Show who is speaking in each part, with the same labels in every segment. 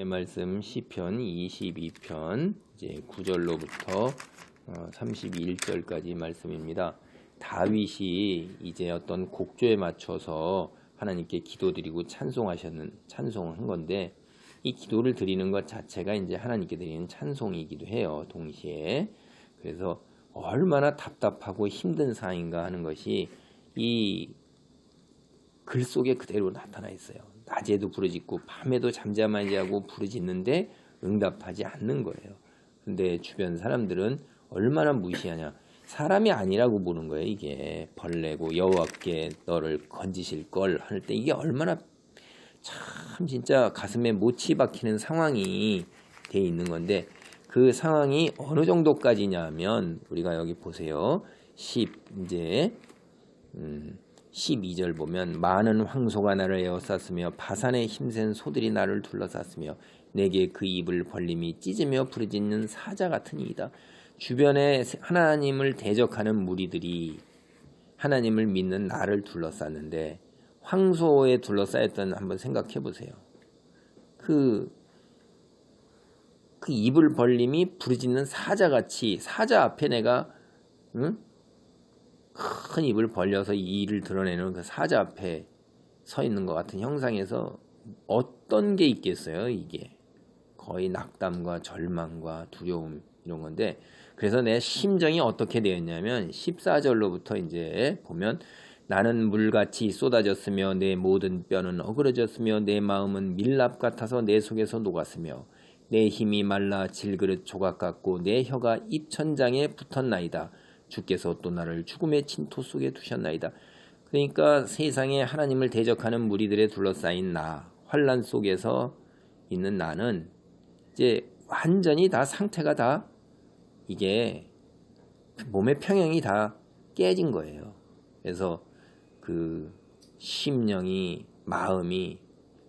Speaker 1: 말씀 시편 22편 이제 9절로부터 31절까지 말씀입니다. 다윗이 이제 어떤 곡조에 맞춰서 하나님께 기도드리고 찬송한 건데 이 기도를 드리는 것 자체가 이제 하나님께 드리는 찬송이기도 해요. 동시에. 그래서 얼마나 답답하고 힘든 상황인가 하는 것이 이 글 속에 그대로 나타나 있어요. 낮에도 부르짖고 밤에도 잠잠하지 하고 부르짖는데 응답하지 않는 거예요. 근데 주변 사람들은 얼마나 무시하냐. 사람이 아니라고 보는 거예요. 이게 벌레고 여호와께 너를 건지실 걸 할 때 이게 얼마나 참 진짜 가슴에 못이 박히는 상황이 돼 있는 건데 그 상황이 어느 정도까지냐 하면 우리가 여기 보세요. 12절 보면 많은 황소가 나를 에워쌌으며 바산의 힘센 소들이 나를 둘러쌌으며 내게 그 입을 벌림이 찢으며 부르짖는 사자 같으니이다. 주변에 하나님을 대적하는 무리들이 하나님을 믿는 나를 둘러쌌는데 황소에 둘러싸였던 한번 생각해 보세요. 그 입을 벌림이 부르짖는 사자같이 사자 앞에 내가 큰 입을 벌려서 이 이를 드러내는 그 사자 앞에 서 있는 것 같은 형상에서 어떤 게 있겠어요? 이게 거의 낙담과 절망과 두려움 이런 건데 그래서 내 심정이 어떻게 되었냐면 14절로부터 이제 보면 나는 물같이 쏟아졌으며 내 모든 뼈는 어그러졌으며 내 마음은 밀랍 같아서 내 속에서 녹았으며 내 힘이 말라 질그릇 조각 같고 내 혀가 입천장에 붙었나이다. 주께서 또 나를 죽음의 진토 속에 두셨나이다. 그러니까 세상에 하나님을 대적하는 무리들에 둘러싸인 나, 환난 속에서 있는 나는 이제 완전히 다 상태가 다 이게 몸의 평형이 다 깨진 거예요. 그래서 그 심령이 마음이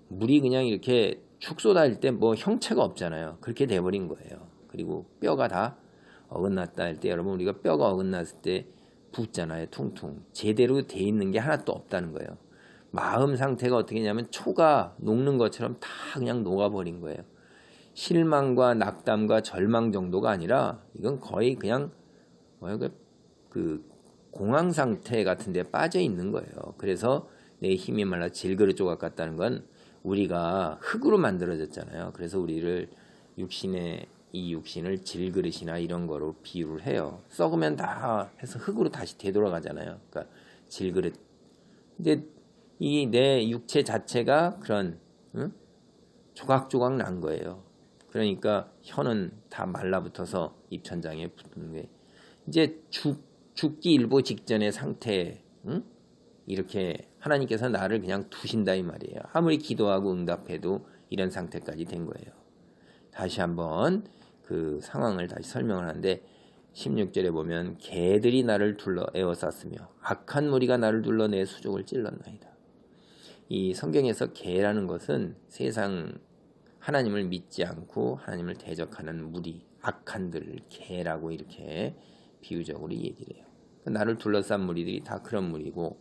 Speaker 1: 물이 그냥 이렇게 축 쏟아질 때 뭐 형체가 없잖아요. 그렇게 돼버린 거예요. 그리고 뼈가 다 어긋났다 할 때 여러분 우리가 뼈가 어긋났을 때 붓잖아요. 퉁퉁. 제대로 돼 있는 게 하나도 없다는 거예요. 마음 상태가 어떻게 냐면 초가 녹는 것처럼 다 그냥 녹아버린 거예요. 실망과 낙담과 절망 정도가 아니라 이건 거의 그냥 그 공황 상태 같은 데 빠져 있는 거예요. 그래서 내 힘이 말라 질그릇 조각 같다는 건 우리가 흙으로 만들어졌잖아요. 그래서 우리를 이 육신을 질그릇이나 이런 거로 비유를 해요. 썩으면 다 해서 흙으로 다시 되돌아가잖아요. 그러니까 질그릇. 근데 이 내 육체 자체가 그런 조각조각 난 거예요. 그러니까 혀는 다 말라붙어서 입천장에 붙는 게 이제 죽기 일보 직전의 상태. 이렇게 하나님께서 나를 그냥 두신다 이 말이에요. 아무리 기도하고 응답해도 이런 상태까지 된 거예요. 다시 한번 그 상황을 다시 설명을 하는데 16절에 보면 개들이 나를 둘러 에워쌌으며 악한 무리가 나를 둘러 내 수족을 찔렀나이다. 이 성경에서 개라는 것은 세상 하나님을 믿지 않고 하나님을 대적하는 무리, 악한들, 개라고 이렇게 비유적으로 얘기를 해요. 나를 둘러싼 무리들이 다 그런 무리고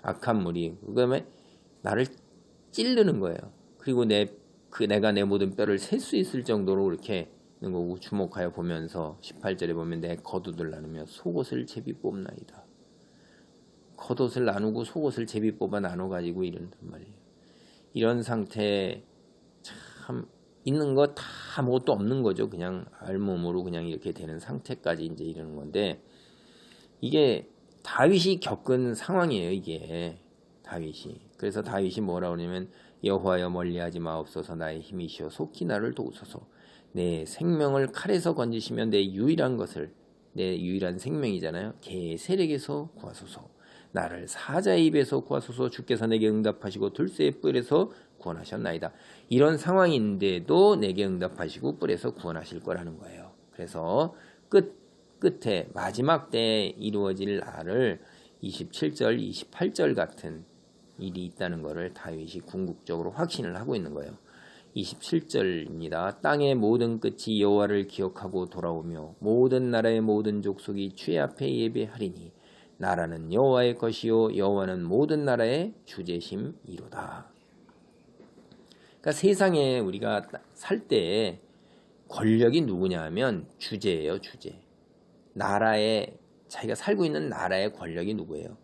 Speaker 1: 악한 무리, 그다음에 나를 찌르는 거예요. 그리고 내가 내 모든 뼈를 셀 수 있을 정도로 이렇게 있는 거고 주목하여 보면서 18절에 보면 내 겉옷을 나누며 속옷을 제비 뽑나이다. 겉옷을 나누고 속옷을 제비 뽑아 나눠가지고 이런단 말이에요. 이런 상태에 참 있는 거 다 아무것도 없는 거죠. 그냥 알몸으로 그냥 이렇게 되는 상태까지 이제 이러는 건데 이게 다윗이 겪은 상황이에요. 이게 다윗이. 그래서 다윗이 뭐라 그러냐면 여호와여 멀리하지 마옵소서 나의 힘이시여 속히 나를 도우소서 내 생명을 칼에서 건지시면 내 유일한 생명이잖아요. 개의 세력에서 구하소서 나를 사자의 입에서 구하소서 주께서 내게 응답하시고 들새의 뿔에서 구원하셨나이다. 이런 상황인데도 내게 응답하시고 뿔에서 구원하실 거라는 거예요. 그래서 끝에 마지막 때에 이루어질 날을 27절, 28절 같은 일이 있다는 것을 다윗이 궁극적으로 확신을 하고 있는 거예요. 27절입니다. 땅의 모든 끝이 여호와를 기억하고 돌아오며 모든 나라의 모든 족속이 주의 앞에 예배하리니 나라는 여호와의 것이요 여호와는 모든 나라의 주제심이로다. 그러니까 세상에 우리가 살 때 권력이 누구냐 하면 주제예요, 주제. 나라의 자기가 살고 있는 나라의 권력이 누구예요?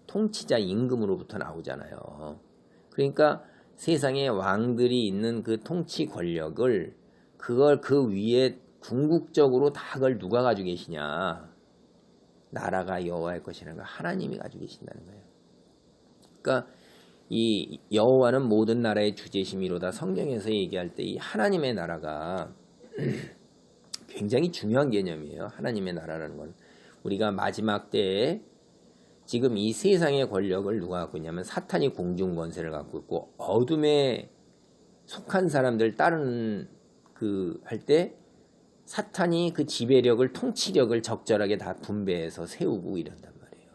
Speaker 1: 통치자 임금으로부터 나오잖아요. 그러니까 세상에 왕들이 있는 그 통치 권력을 그걸 그 위에 궁극적으로 다 그걸 누가 가지고 계시냐? 나라가 여호와의 것이라는 걸 하나님이 가지고 계신다는 거예요. 그러니까 이 여호와는 모든 나라의 주제심이로다. 성경에서 얘기할 때 이 하나님의 나라가 굉장히 중요한 개념이에요. 하나님의 나라라는 건 우리가 마지막 때에 지금 이 세상의 권력을 누가 갖고 있냐면 사탄이 공중 권세를 갖고 있고 어둠에 속한 사람들 따르는 그 할 때 사탄이 그 지배력을 통치력을 적절하게 다 분배해서 세우고 이런단 말이에요.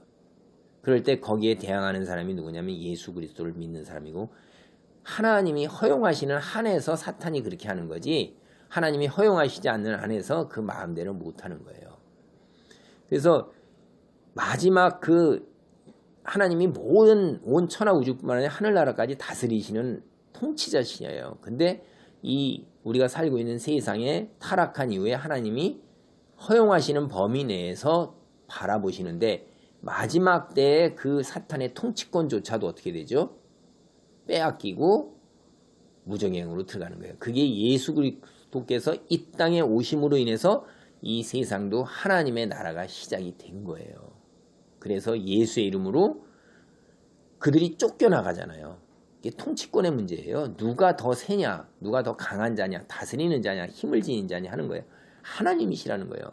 Speaker 1: 그럴 때 거기에 대항하는 사람이 누구냐면 예수 그리스도를 믿는 사람이고 하나님이 허용하시는 한에서 사탄이 그렇게 하는 거지 하나님이 허용하시지 않는 한에서 그 마음대로 못하는 거예요. 그래서 마지막 그 하나님이 모든 온 천하 우주뿐만 아니라 하늘나라까지 다스리시는 통치자시에요. 근데 이 우리가 살고 있는 세상에 타락한 이후에 하나님이 허용하시는 범위 내에서 바라보시는데 마지막 때에 그 사탄의 통치권조차도 어떻게 되죠? 빼앗기고 무정행으로 들어가는 거예요. 그게 예수 그리스도께서 이 땅에 오심으로 인해서 이 세상도 하나님의 나라가 시작이 된 거예요. 그래서 예수의 이름으로 그들이 쫓겨나가잖아요. 이게 통치권의 문제예요. 누가 더 세냐, 누가 더 강한 자냐, 다스리는 자냐, 힘을 지닌 자냐 하는 거예요. 하나님이시라는 거예요.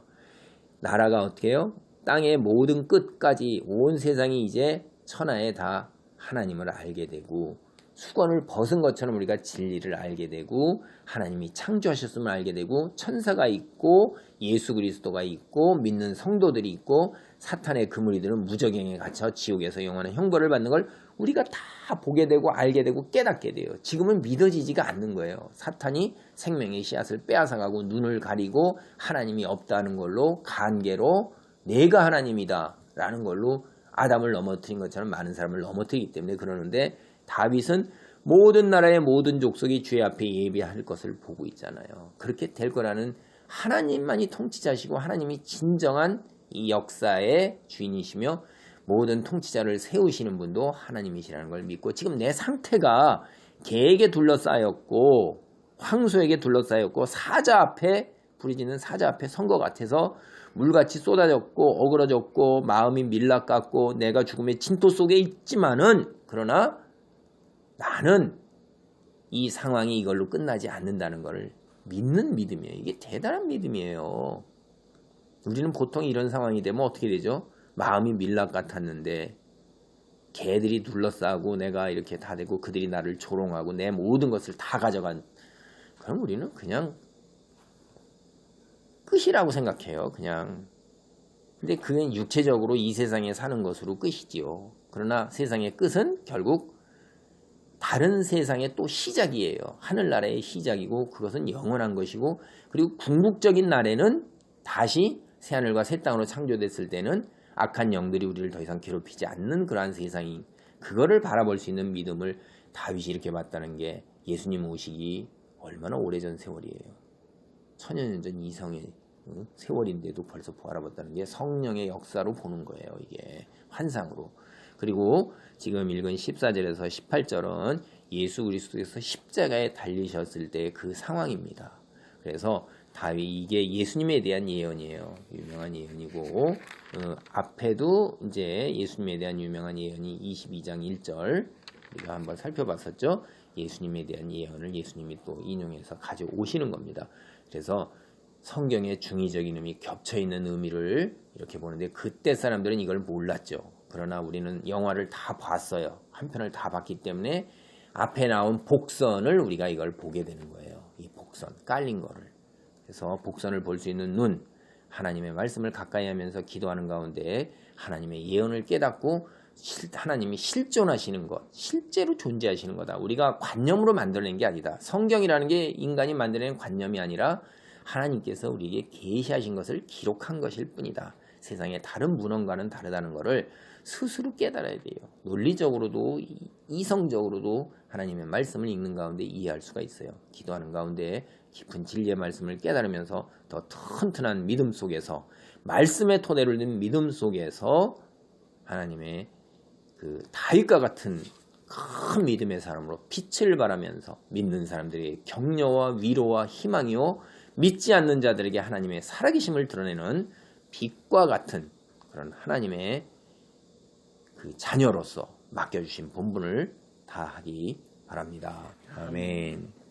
Speaker 1: 나라가 어떻게 해요? 땅의 모든 끝까지 온 세상이 이제 천하에 다 하나님을 알게 되고 수건을 벗은 것처럼 우리가 진리를 알게 되고 하나님이 창조하셨음을 알게 되고 천사가 있고 예수 그리스도가 있고 믿는 성도들이 있고 사탄의 그무리들은 무저갱에 갇혀 지옥에서 영원한 형벌을 받는 걸 우리가 다 보게 되고 알게 되고 깨닫게 돼요. 지금은 믿어지지가 않는 거예요. 사탄이 생명의 씨앗을 빼앗아가고 눈을 가리고 하나님이 없다는 걸로 간계로 내가 하나님이다 라는 걸로 아담을 넘어뜨린 것처럼 많은 사람을 넘어뜨리기 때문에 그러는데 다윗은 모든 나라의 모든 족속이 주의 앞에 예배할 것을 보고 있잖아요. 그렇게 될 거라는 하나님만이 통치자시고 하나님이 진정한 이 역사의 주인이시며 모든 통치자를 세우시는 분도 하나님이시라는 걸 믿고 지금 내 상태가 계획에 둘러싸였고 황소에게 둘러싸였고 사자 앞에 부리지는 사자 앞에 선 것 같아서 물같이 쏟아졌고 어그러졌고 마음이 밀락같고 내가 죽음의 진토 속에 있지만은 그러나 나는 이 상황이 이걸로 끝나지 않는다는 것을 믿는 믿음이에요. 이게 대단한 믿음이에요. 우리는 보통 이런 상황이 되면 어떻게 되죠? 마음이 밀락 같았는데 개들이 둘러싸고 내가 이렇게 다 되고 그들이 나를 조롱하고 내 모든 것을 다 가져간 그럼 우리는 그냥 끝이라고 생각해요. 그냥 근데 그게 육체적으로 이 세상에 사는 것으로 끝이지요. 그러나 세상의 끝은 결국 다른 세상의 또 시작이에요. 하늘나라의 시작이고 그것은 영원한 것이고 그리고 궁극적인 날에는 다시 새하늘과 새 땅으로 창조됐을 때는 악한 영들이 우리를 더 이상 괴롭히지 않는 그러한 세상이 그거를 바라볼 수 있는 믿음을 다윗이 이렇게 봤다는 게 예수님 오시기 얼마나 오래전 세월이에요. 천여년 전 이성의 세월인데도 벌써 바라봤다는 게 성령의 역사로 보는 거예요. 이게 환상으로. 그리고 지금 읽은 14절에서 18절은 예수 그리스도께서 십자가에 달리셨을 때 그 상황입니다. 그래서 다윗 이게 예수님에 대한 예언이에요. 유명한 예언이고 앞에도 이제 예수님에 대한 유명한 예언이 22장 1절 우리가 한번 살펴봤었죠. 예수님에 대한 예언을 예수님이 또 인용해서 가져오시는 겁니다. 그래서 성경의 중의적인 의미, 겹쳐있는 의미를 이렇게 보는데 그때 사람들은 이걸 몰랐죠. 그러나 우리는 영화를 다 봤어요. 한 편을 다 봤기 때문에 앞에 나온 복선을 우리가 이걸 보게 되는 거예요. 이 복선, 깔린 거를. 그래서 복선을 볼 수 있는 눈, 하나님의 말씀을 가까이 하면서 기도하는 가운데 하나님의 예언을 깨닫고 하나님이 실존하시는 것, 실제로 존재하시는 거다. 우리가 관념으로 만들어낸 게 아니다. 성경이라는 게 인간이 만들어낸 관념이 아니라 하나님께서 우리에게 계시하신 것을 기록한 것일 뿐이다. 세상에 다른 문헌과는 다르다는 것을 스스로 깨달아야 돼요. 논리적으로도 이성적으로도 하나님의 말씀을 읽는 가운데 이해할 수가 있어요. 기도하는 가운데 깊은 진리의 말씀을 깨달으면서 더 튼튼한 믿음 속에서 말씀의 토대를 둔 믿음 속에서 하나님의 그 다윗과 같은 큰 믿음의 사람으로 빛을 발하면서 믿는 사람들의 격려와 위로와 희망이요 믿지 않는 자들에게 하나님의 살아계심을 드러내는 빛과 같은 그런 하나님의 그 자녀로서 맡겨주신 본분을 다하기 바랍니다. 아멘.